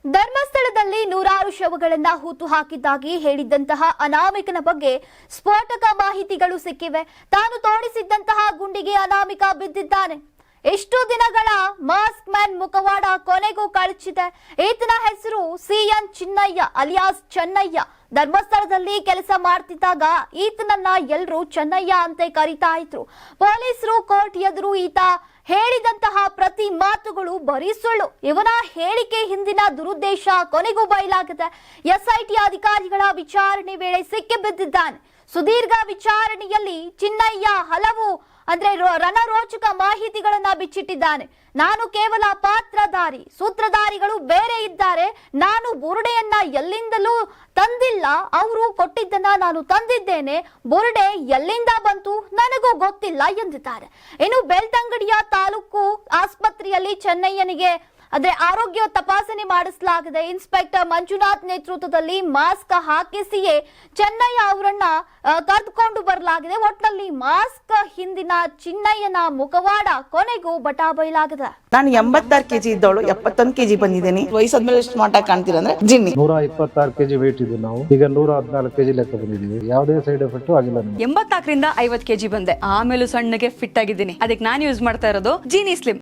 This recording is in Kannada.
ಧರ್ಮಸ್ಥಳದಲ್ಲಿ ನೂರಾರು ಶವಗಳನ್ನ ಹೂತು ಹಾಕಿದ್ದಾಗಿ ಹೇಳಿದ್ದಂತಹ ಅನಾಮಿಕನ ಬಗ್ಗೆ ಸ್ಫೋಟಕ ಮಾಹಿತಿಗಳು ಸಿಕ್ಕಿವೆ. ತಾನು ತೋಡಿಸಿದ್ದಂತಹ ಗುಂಡಿಗೆ ಅನಾಮಿಕ ಬಿದ್ದಿದ್ದಾನೆ. ಎಷ್ಟು ದಿನಗಳ ಮಾಸ್ಕ್ ಮ್ಯಾನ್ ಮುಖವಾಡ ಕೊನೆಗೂ ಕಳಚಿದೆ. ಈತನ ಹೆಸರು ಸಿಎನ್ ಚಿನ್ನಯ್ಯ ಅಲಿಯಾಸ್ ಚೆನ್ನಯ್ಯ. ಧರ್ಮಸ್ಥಳದಲ್ಲಿ ಕೆಲಸ ಮಾಡ್ತಿದ್ದಾಗ ಈತನನ್ನ ಎಲ್ಲರೂ ಚೆನ್ನಯ್ಯ ಅಂತ ಕರೀತಾ ಇದ್ರು. ಪೊಲೀಸರು ಕೋರ್ಟ್ ಎದುರು ಈತ ಹೇಳಿದಂತಹ ಪ್ರತಿ ಮಾತುಗಳು ಬರೀ ಸುಳ್ಳು. ಇವನ ಹೇಳಿಕೆ ಹಿಂದಿನ ದುರುದ್ದೇಶ ಕೊನೆಗೂ ಬಯಲಾಗಿದೆ. ಎಸ್ಐಟಿ ಅಧಿಕಾರಿಗಳ ವಿಚಾರಣೆ ವೇಳೆ ಸಿಕ್ಕಿಬಿದ್ದಿದ್ದಾನೆ. ಸುದೀರ್ಘ ವಿಚಾರಣೆಯಲ್ಲಿ ಚಿನ್ನಯ್ಯ ಹಲವು ರಣರೋಚಕ ಮಾಹಿತಿಗಳನ್ನ ಬಿಚ್ಚಿಟ್ಟಿದ್ದಾನೆ. ನಾನು ಕೇವಲ ಪಾತ್ರಧಾರಿ, ಸೂತ್ರಧಾರಿಗಳು ಬೇರೆ ಇದ್ದಾರೆ. ನಾನು ಬುರುಡೆಯನ್ನ ಎಲ್ಲಿಂದಲೂ ತಂದಿಲ್ಲ, ಅವರು ಕೊಟ್ಟಿದ್ದನ್ನ ನಾನು ತಂದಿದ್ದೇನೆ. ಬುರುಡೆ ಎಲ್ಲಿಂದ ಬಂತು ನನಗೂ ಗೊತ್ತಿಲ್ಲ ಎಂದಿದ್ದಾರೆ. ಇನ್ನು ಬೆಳ್ತಂಗಡಿಯ ತಾಲೂಕು ಆಸ್ಪತ್ರೆಯಲ್ಲಿ ಚೆನ್ನಯ್ಯನಿಗೆ ಆರೋಗ್ಯ ತಪಾಸಣೆ ಮಾಡಿಸಲಾಗಿದೆ. ಇನ್ಸ್ಪೆಕ್ಟರ್ ಮಂಜುನಾಥ್ ನೇತೃತ್ವದಲ್ಲಿ ಮಾಸ್ಕ್ ಹಾಕಿಸಿಯೇ ಚೆನ್ನಯ್ಯ ಅವರನ್ನ ಕರೆದುಕೊಂಡು ಬರಲಾಗಿದೆ. ಒಟ್ಟಿನಲ್ಲಿ ಮಾಸ್ಕ್ ಹಿಂದಿನ ಚಿನ್ನಯ್ಯನ ಮುಖವಾಡ ಕೊನೆಗೂ ಬಟಾ ಬಯಲಾಗಿದೆ. ನಾನು 86 kg ಇದ್ದವಳು 71 kg ಬಂದಿದ್ದೀನಿ. ವಯಸ್ಸಾದ್ಮೇಲೆ ಸ್ಮಾರ್ಟ್ ಆಗಿ ಕಾಣ್ತೀರಾ ಅಂದ್ರೆ ಜಿನ್ನಿ. 126 kg ವೇಟ್ ಇದ್ದು ನಾವು ಈಗ 114 kg ಲೆಕ್ಕ ಬಂದಿದ್ದೀವಿ. ಯಾವುದೇ ಸೈಡ್ ಎಫೆಕ್ಟ್ ಆಗಿಲ್ಲ. 84ರಿಂದ 50 kg ಬಂದೆ. ಆಮೇಲೆ ಸಣ್ಣಗೆ ಫಿಟ್ ಆಗಿದ್ದೀನಿ. ಅದಕ್ಕೆ ನಾನು ಯೂಸ್ ಮಾಡ್ತಾ ಇರೋದು ಜೀನಿ ಸ್ಲಿಮ್.